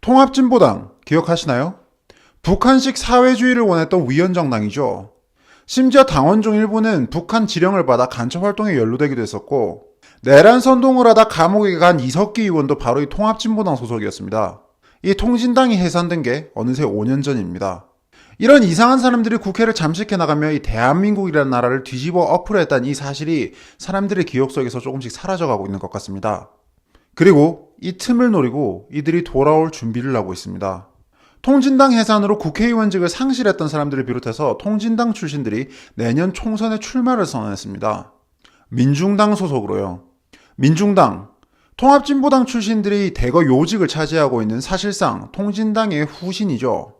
통합진보당 기억하시나요? 북한식 사회주의를 원했던 위헌정당이죠. 심지어 당원 중 일부는 북한 지령을 받아 간첩 활동에 연루되기도 했었고, 내란 선동을 하다 감옥에 간 이석기 의원도 바로 이 통합진보당 소속이었습니다. 이 통진당이 해산된 게 어느새 5년 전입니다. 이런 이상한 사람들이 국회를 잠식해 나가며 이 대한민국이라는 나라를 뒤집어 엎으려 했다는 이 사실이 사람들의 기억 속에서 조금씩 사라져가고 있는 것 같습니다. 그리고 이 틈을 노리고 이들이 돌아올 준비를 하고 있습니다. 통진당 해산으로 국회의원직을 상실했던 사람들을 비롯해서 통진당 출신들이 내년 총선에 출마를 선언했습니다. 민중당 소속으로요. 민중당, 통합진보당 출신들이 대거 요직을 차지하고 있는 사실상 통진당의 후신이죠.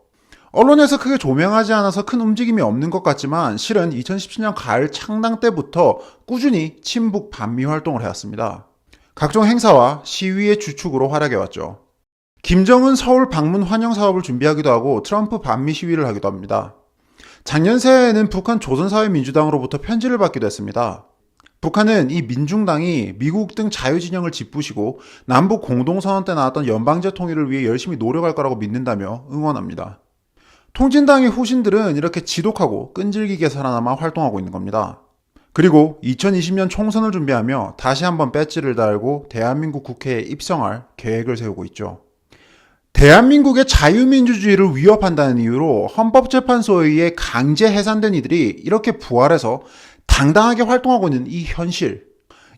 언론에서 크게 조명하지 않아서 큰 움직임이 없는 것 같지만 실은 2017년 가을 창당 때부터 꾸준히 친북 반미 활동을 해왔습니다. 각종 행사와 시위의 주축으로 활약해왔죠. 김정은 서울 방문 환영 사업을 준비하기도 하고 트럼프 반미 시위를 하기도 합니다. 작년 새해에는 북한 조선사회민주당으로부터 편지를 받기도 했습니다. 북한은 이 민중당이 미국 등 자유진영을 짓부시고 남북 공동선언 때 나왔던 연방제 통일을 위해 열심히 노력할 거라고 믿는다며 응원합니다. 통진당의 후신들은 이렇게 지독하고 끈질기게 살아남아 활동하고 있는 겁니다. 그리고 2020년 총선을 준비하며 다시 한번 배지를 달고 대한민국 국회에 입성할 계획을 세우고 있죠. 대한민국의 자유민주주의를 위협한다는 이유로 헌법재판소에 의해 강제 해산된 이들이 이렇게 부활해서 당당하게 활동하고 있는 이 현실.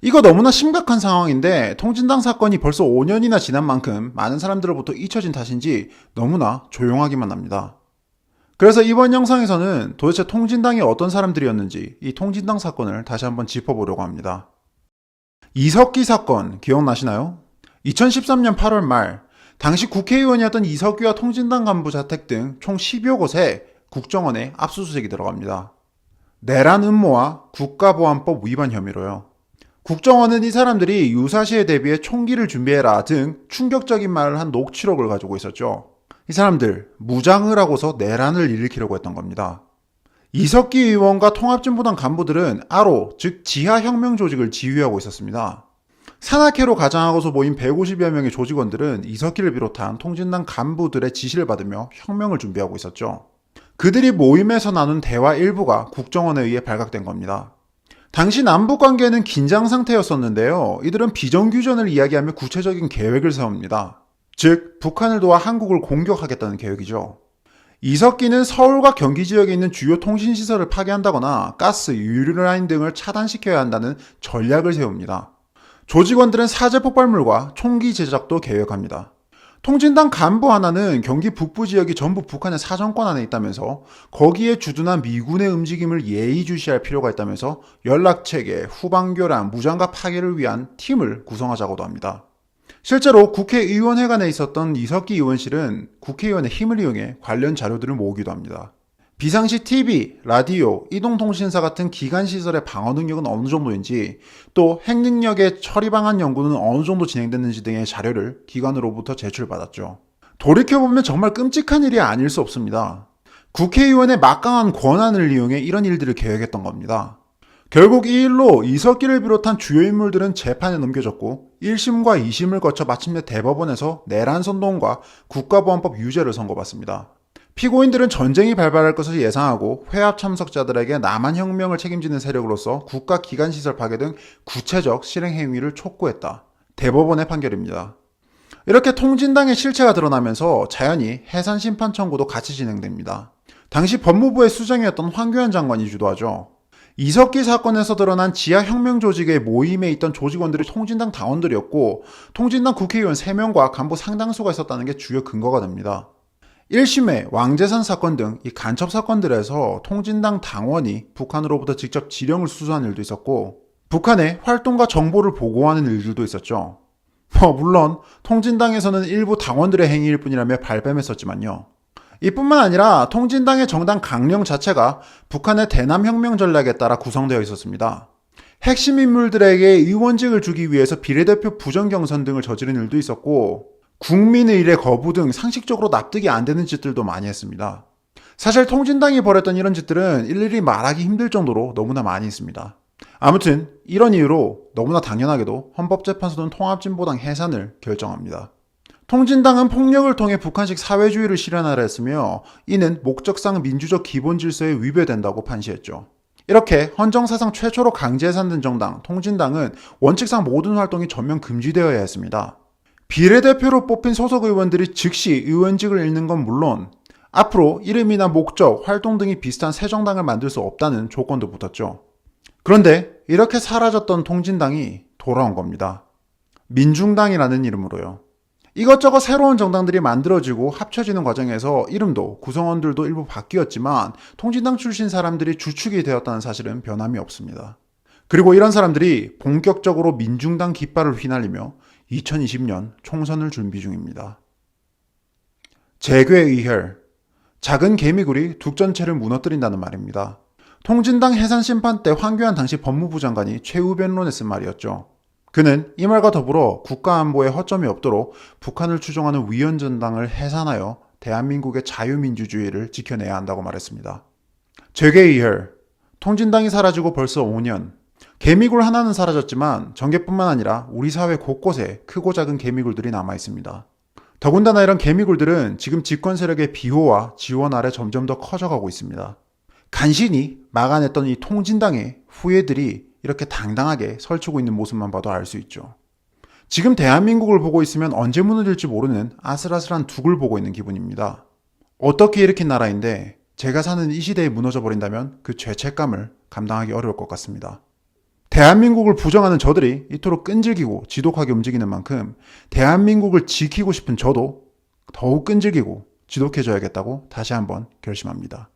이거 너무나 심각한 상황인데 통진당 사건이 벌써 5년이나 지난 만큼 많은 사람들로부터 잊혀진 탓인지 너무나 조용하기만 합니다. 그래서 이번 영상에서는 도대체 통진당이 어떤 사람들이었는지 이 통진당 사건을 다시 한번 짚어보려고 합니다. 이석기 사건 기억나시나요? 2013년 8월 말 당시 국회의원이었던 이석기와 통진당 간부 자택 등 총 10여 곳에 국정원에 압수수색이 들어갑니다. 내란 음모와 국가보안법 위반 혐의로요. 국정원은 이 사람들이 유사시에 대비해 총기를 준비해라 등 충격적인 말을 한 녹취록을 가지고 있었죠. 이 사람들 무장을 하고서 내란을 일으키려고 했던 겁니다. 이석기 의원과 통합진보당 간부들은 아로, 즉 지하혁명 조직을 지휘하고 있었습니다. 산악회로 가장하고서 모인 150여 명의 조직원들은 이석기를 비롯한 통진당 간부들의 지시를 받으며 혁명을 준비하고 있었죠. 그들이 모임에서 나눈 대화 일부가 국정원에 의해 발각된 겁니다. 당시 남북관계는 긴장 상태였었는데요. 이들은 비정규전을 이야기하며 구체적인 계획을 세웁니다. 즉 북한을 도와 한국을 공격하겠다는 계획이죠. 이석기는 서울과 경기 지역에 있는 주요 통신시설을 파괴한다거나 가스, 유류라인 등을 차단시켜야 한다는 전략을 세웁니다. 조직원들은 사제폭발물과 총기 제작도 계획합니다. 통진당 간부 하나는 경기 북부 지역이 전부 북한의 사정권 안에 있다면서 거기에 주둔한 미군의 움직임을 예의주시할 필요가 있다면서 연락체계, 후방교란, 무장과 파괴를 위한 팀을 구성하자고도 합니다. 실제로 국회의원회관에 있었던 이석기 의원실은 국회의원의 힘을 이용해 관련 자료들을 모으기도 합니다. 비상시 TV, 라디오, 이동통신사 같은 기관시설의 방어 능력은 어느 정도인지 또 핵능력의 처리 방안 연구는 어느 정도 진행됐는지 등의 자료를 기관으로부터 제출받았죠. 돌이켜보면 정말 끔찍한 일이 아닐 수 없습니다. 국회의원의 막강한 권한을 이용해 이런 일들을 계획했던 겁니다. 결국 이 일로 이석기를 비롯한 주요 인물들은 재판에 넘겨졌고 1심과 2심을 거쳐 마침내 대법원에서 내란 선동과 국가보안법 유죄를 선고받습니다. 피고인들은 전쟁이 발발할 것을 예상하고 회합 참석자들에게 남한 혁명을 책임지는 세력으로서 국가 기관시설 파괴 등 구체적 실행 행위를 촉구했다. 대법원의 판결입니다. 이렇게 통진당의 실체가 드러나면서 자연히 해산 심판 청구도 같이 진행됩니다. 당시 법무부의 수장이었던 황교안 장관이 주도하죠. 이석기 사건에서 드러난 지하혁명 조직의 모임에 있던 조직원들이 통진당 당원들이었고 통진당 국회의원 3명과 간부 상당수가 있었다는 게 주요 근거가 됩니다. 1심의 왕재산 사건 등 이 간첩 사건들에서 통진당 당원이 북한으로부터 직접 지령을 수수한 일도 있었고 북한의 활동과 정보를 보고하는 일들도 있었죠. 물론 통진당에서는 일부 당원들의 행위일 뿐이라며 발뺌했었지만요. 이뿐만 아니라 통진당의 정당 강령 자체가 북한의 대남혁명 전략에 따라 구성되어 있었습니다. 핵심 인물들에게 의원직을 주기 위해서 비례대표 부정경선 등을 저지른 일도 있었고 국민의 일의 거부 등 상식적으로 납득이 안 되는 짓들도 많이 했습니다. 사실 통진당이 벌였던 이런 짓들은 일일이 말하기 힘들 정도로 너무나 많이 있습니다. 아무튼 이런 이유로 너무나 당연하게도 헌법재판소는 통합진보당 해산을 결정합니다. 통진당은 폭력을 통해 북한식 사회주의를 실현하려 했으며 이는 목적상 민주적 기본 질서에 위배된다고 판시했죠. 이렇게 헌정사상 최초로 강제 해산된 정당 통진당은 원칙상 모든 활동이 전면 금지되어야 했습니다. 비례대표로 뽑힌 소속 의원들이 즉시 의원직을 잃는 건 물론 앞으로 이름이나 목적, 활동 등이 비슷한 새 정당을 만들 수 없다는 조건도 붙었죠. 그런데 이렇게 사라졌던 통진당이 돌아온 겁니다. 민중당이라는 이름으로요. 이것저것 새로운 정당들이 만들어지고 합쳐지는 과정에서 이름도 구성원들도 일부 바뀌었지만 통진당 출신 사람들이 주축이 되었다는 사실은 변함이 없습니다. 그리고 이런 사람들이 본격적으로 민중당 깃발을 휘날리며 2020년 총선을 준비 중입니다. 재괴의혈, 작은 개미굴이 둑 전체를 무너뜨린다는 말입니다. 통진당 해산 심판 때 황교안 당시 법무부 장관이 최후 변론에 쓴 말이었죠. 그는 이 말과 더불어 국가안보에 허점이 없도록 북한을 추종하는 위헌전당을 해산하여 대한민국의 자유민주주의를 지켜내야 한다고 말했습니다. 재괴의혈, 통진당이 사라지고 벌써 5년. 개미굴 하나는 사라졌지만 전개뿐만 아니라 우리 사회 곳곳에 크고 작은 개미굴들이 남아있습니다. 더군다나 이런 개미굴들은 지금 집권 세력의 비호와 지원 아래 점점 더 커져가고 있습니다. 간신히 막아냈던 이 통진당의 후예들이 이렇게 당당하게 설치고 있는 모습만 봐도 알 수 있죠. 지금 대한민국을 보고 있으면 언제 무너질지 모르는 아슬아슬한 둑을 보고 있는 기분입니다. 어떻게 일으킨 나라인데 제가 사는 이 시대에 무너져버린다면 그 죄책감을 감당하기 어려울 것 같습니다. 대한민국을 부정하는 저들이 이토록 끈질기고 지독하게 움직이는 만큼 대한민국을 지키고 싶은 저도 더욱 끈질기고 지독해져야겠다고 다시 한번 결심합니다.